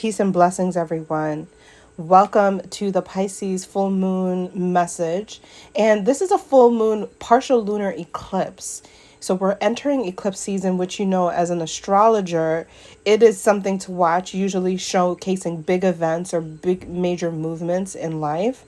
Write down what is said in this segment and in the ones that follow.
Peace and blessings, everyone. Welcome to the Pisces full moon message. And this is a full moon partial lunar eclipse. So we're entering eclipse season, which as an astrologer, it is something to watch, usually showcasing big events or big major movements in life.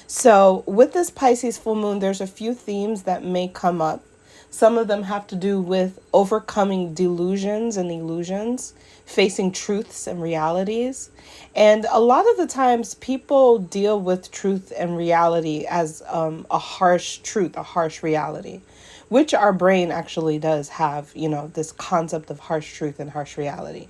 So with this Pisces full moon, there's a few themes that may come up. Some of them have to do with overcoming delusions and illusions, facing truths and realities. And a lot of the times people deal with truth and reality as a harsh truth, a harsh reality, which our brain actually does have, this concept of harsh truth and harsh reality.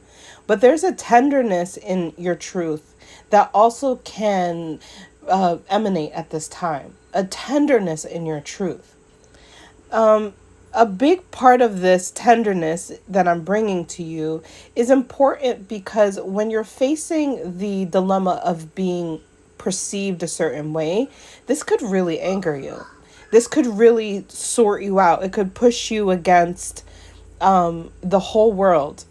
But there's a tenderness in your truth that also can emanate at this time, a tenderness in your truth. A big part of this tenderness that I'm bringing to you is important because when you're facing the dilemma of being perceived a certain way, this could really anger you. This could really sort you out. It could push you against the whole world,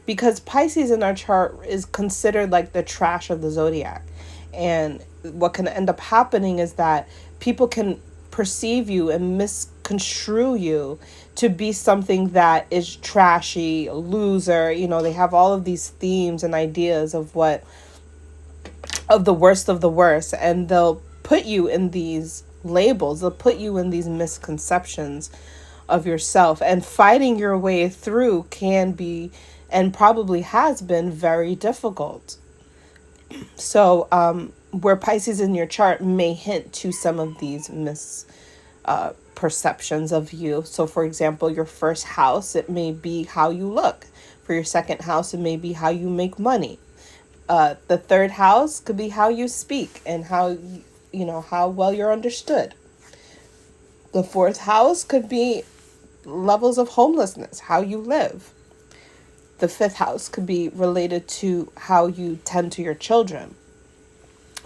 because Pisces in our chart is considered like the trash of the zodiac. And what can end up happening is that people can perceive you and misconstrue you to be something that is trashy, a loser. They have all of these themes and ideas of the worst, and they'll put you in these labels. They'll put you in these misconceptions of yourself, and fighting your way through can be, and probably has been, very difficult. So, where Pisces in your chart may hint to some of these misperceptions of you. So, for example, your first house, it may be how you look. For your second house, it may be how you make money. The third house could be how you speak and how well you're understood. The fourth house could be levels of homelessness, how you live. The fifth house could be related to how you tend to your children.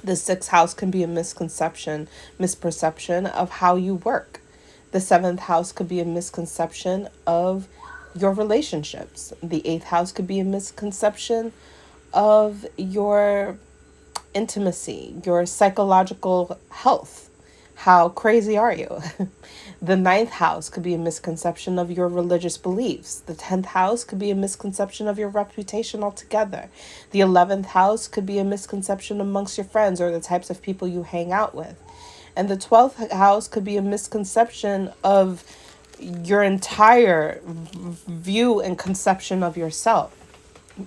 The sixth house can be a misperception of how you work. The seventh house could be a misconception of your relationships. The eighth house could be a misconception of your intimacy, your psychological health. How crazy are you? The ninth house could be a misconception of your religious beliefs. The 10th house could be a misconception of your reputation altogether. The 11th house could be a misconception amongst your friends or the types of people you hang out with. And the 12th house could be a misconception of your entire view and conception of yourself.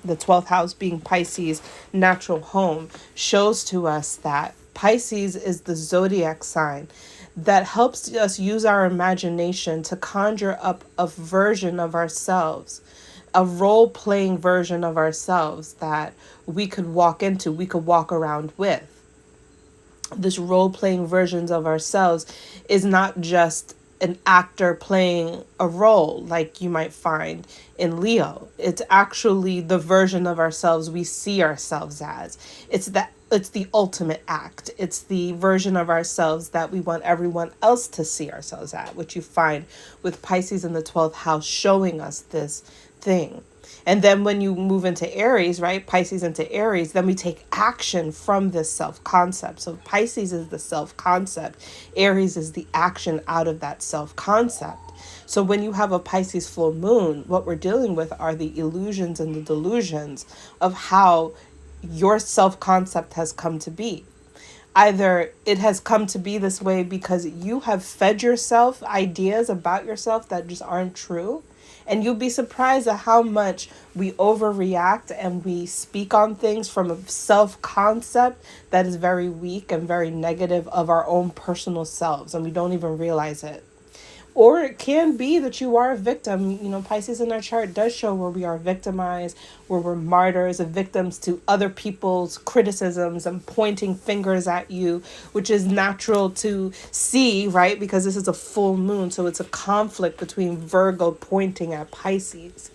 The 12th house, being Pisces' natural home, shows to us that Pisces is the zodiac sign that helps us use our imagination to conjure up a version of ourselves, a role-playing version of ourselves that we could walk around with. This role-playing versions of ourselves is not just an actor playing a role like you might find in Leo. It's actually the version of ourselves we see ourselves as. It's the ultimate act. It's the version of ourselves that we want everyone else to see ourselves at, which you find with Pisces in the 12th house showing us this thing. And then when you move into Aries, right, Pisces into Aries, then we take action from this self-concept. So Pisces is the self-concept. Aries is the action out of that self-concept. So when you have a Pisces full moon, what we're dealing with are the illusions and the delusions of how your self-concept has come to be. Either it has come to be this way because you have fed yourself ideas about yourself that just aren't true. And you'll be surprised at how much we overreact and we speak on things from a self-concept that is very weak and very negative of our own personal selves, and we don't even realize it. Or it can be that you are a victim. Pisces in our chart does show where we are victimized, where we're martyrs and victims to other people's criticisms and pointing fingers at you, which is natural to see, right? Because this is a full moon, so it's a conflict between Virgo pointing at Pisces.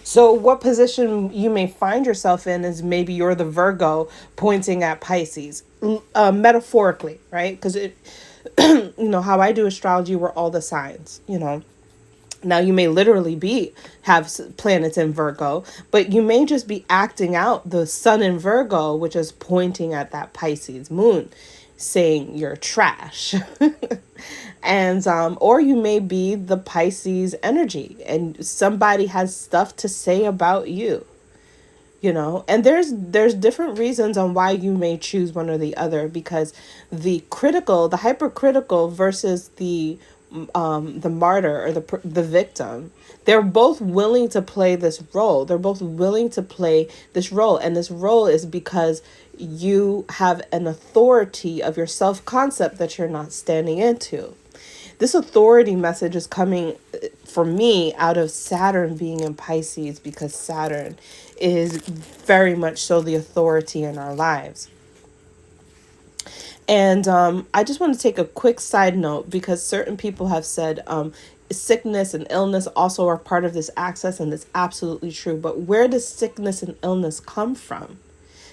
So what position you may find yourself in is maybe you're the Virgo pointing at Pisces, metaphorically, right? Because how I do astrology, we're all the signs, Now, you may literally have planets in Virgo, but you may just be acting out the sun in Virgo, which is pointing at that Pisces moon, saying you're trash. And or you may be the Pisces energy, and somebody has stuff to say about you. And there's different reasons on why you may choose one or the other, because the hypercritical versus the martyr, or the victim, they're both willing to play this role. They're both willing to play this role, and this role is because you have an authority of your self-concept that you're not standing into. This authority message is coming for me out of Saturn being in Pisces, because Saturn is very much so the authority in our lives. And I just want to take a quick side note, because certain people have said sickness and illness also are part of this access, and it's absolutely true. But where does sickness and illness come from?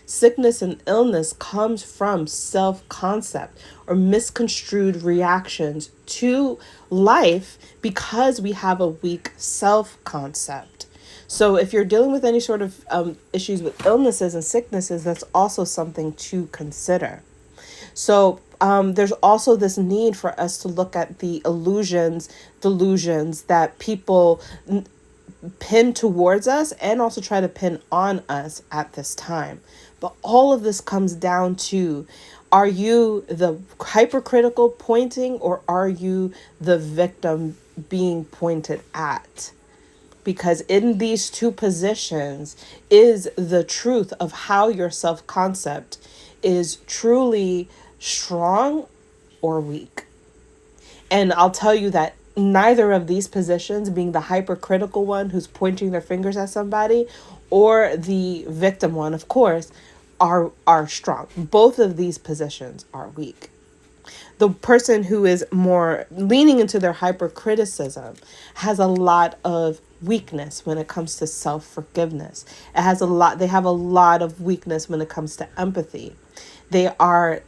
Sickness and illness comes from self-concept or misconstrued reactions to life, because we have a weak self-concept. So if you're dealing with any sort of issues with illnesses and sicknesses, that's also something to consider. So there's also this need for us to look at the delusions that people pin towards us, and also try to pin on us at this time. But all of this comes down to, are you the hypercritical pointing, or are you the victim being pointed at? Because in these two positions is the truth of how your self-concept is truly strong or weak. And I'll tell you that neither of these positions, being the hypercritical one who's pointing their fingers at somebody, or the victim one, of course, are strong. Both of these positions are weak. The person who is more leaning into their hypercriticism has a lot of weakness when it comes to self-forgiveness. They have a lot of weakness when it comes to empathy. They are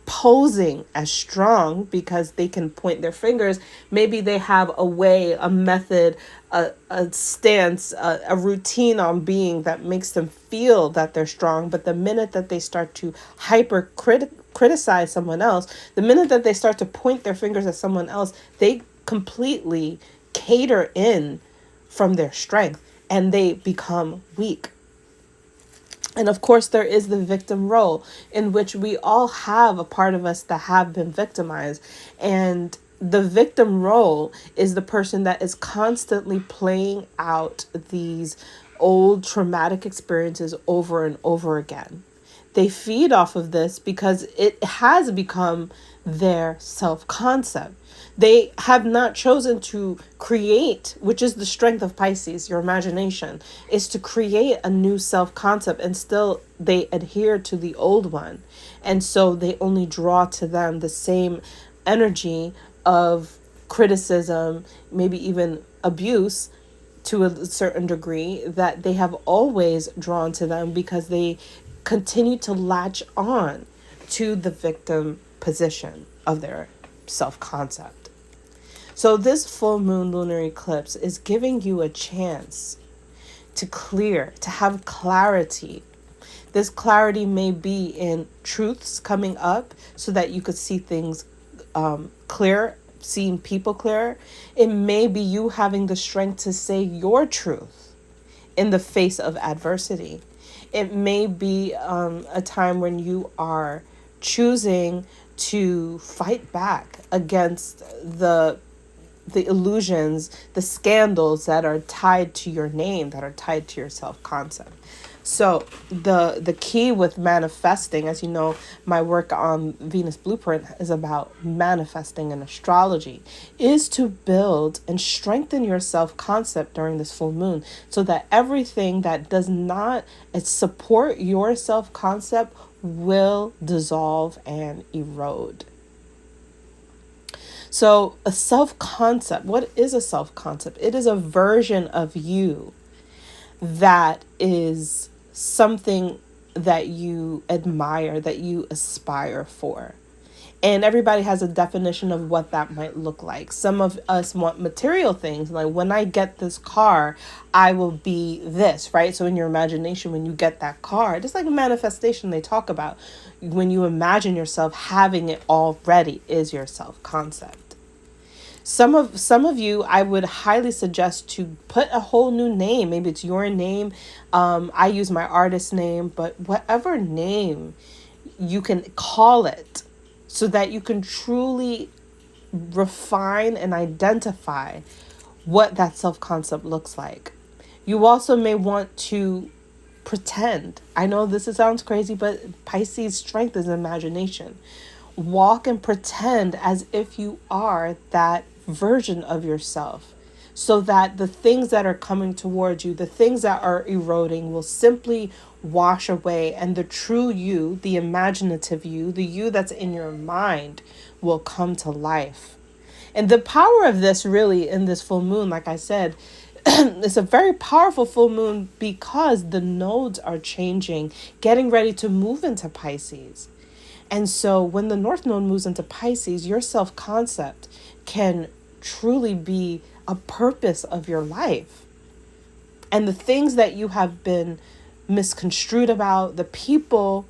posing as strong because they can point their fingers. Maybe they have a way, a method, a stance, a routine on being that makes them feel that they're strong. But the minute that they start to criticize someone else, the minute that they start to point their fingers at someone else, they completely cater in from their strength, and they become weak. And of course, there is the victim role, in which we all have a part of us that have been victimized. And the victim role is the person that is constantly playing out these old traumatic experiences over and over again. They feed off of this because it has become their self-concept. They have not chosen to create, which is the strength of Pisces, your imagination, is to create a new self-concept, and still they adhere to the old one. And so they only draw to them the same energy of criticism, maybe even abuse to a certain degree, that they have always drawn to them, because they continue to latch on to the victim position of their self-concept. So this full moon lunar eclipse is giving you a chance to clear, to have clarity. This clarity may be in truths coming up so that you could see things clear, seeing people clearer. It may be you having the strength to say your truth in the face of adversity. It may be a time when you are choosing to fight back against the illusions, the scandals that are tied to your name, that are tied to your self-concept. So the key with manifesting, as you know, my work on Venus Blueprint is about manifesting in astrology, is to build and strengthen your self-concept during this full moon, so that everything that does not support your self-concept will dissolve and erode. So a self-concept, what is a self-concept? It is a version of you that is something that you admire, that you aspire for. And everybody has a definition of what that might look like. Some of us want material things, like when I get this car, I will be this, right? So in your imagination, when you get that car, just like a manifestation they talk about, when you imagine yourself having it already is your self-concept. Some of you, I would highly suggest to put a whole new name. Maybe it's your name. I use my artist name, but whatever name you can call it, so that you can truly refine and identify what that self-concept looks like. You also may want to pretend. I know this sounds crazy, but Pisces' strength is imagination. Walk and pretend as if you are that version of yourself, so that the things that are coming towards you, the things that are eroding, will simply wash away, and the true you, the imaginative you, the you that's in your mind, will come to life. And the power of this, really, in this full moon, like I said, it's a very powerful full moon because the nodes are changing, getting ready to move into Pisces. And so when the North Node moves into Pisces, your self-concept can truly be a purpose of your life. And the things that you have been misconstrued about, the people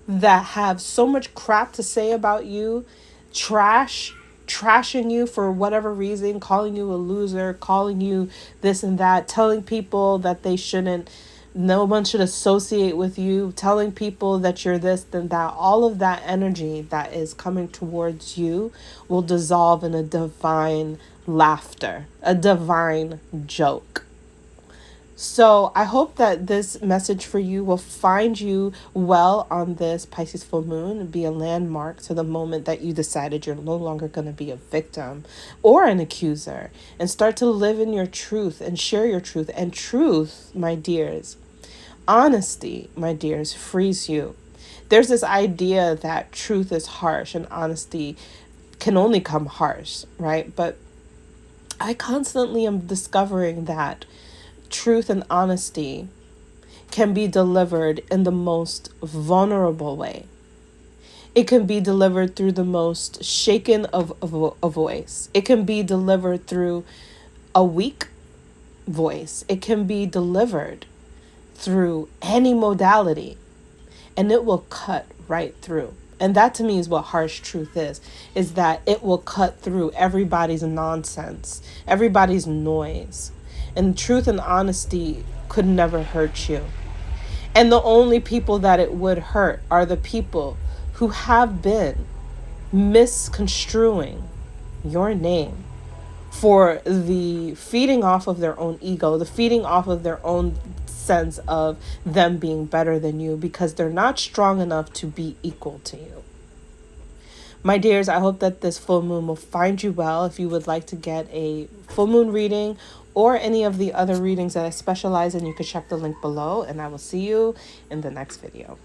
that have so much crap to say about you, trashing you for whatever reason, calling you a loser, calling you this and that, telling people that they shouldn't, no one should associate with you, telling people that you're this, then that, all of that energy that is coming towards you will dissolve in a divine laughter, a divine joke. So I hope that this message for you will find you well on this Pisces full moon and be a landmark to the moment that you decided you're no longer going to be a victim or an accuser, and start to live in your truth and share your truth. And truth, my dears, honesty, my dears, frees you. There's this idea that truth is harsh and honesty can only come harsh, right? But I constantly am discovering that truth and honesty can be delivered in the most vulnerable way. It can be delivered through the most shaken of a voice. It can be delivered through a weak voice. It can be delivered through any modality, and it will cut right through. And that to me is what harsh truth is that it will cut through everybody's nonsense, everybody's noise. And truth and honesty could never hurt you. And the only people that it would hurt are the people who have been misconstruing your name for the feeding off of their own ego, the feeding off of their own sense of them being better than you, because they're not strong enough to be equal to you. My dears, I hope that this full moon will find you well. If you would like to get a full moon reading or any of the other readings that I specialize in, you can check the link below, and I will see you in the next video.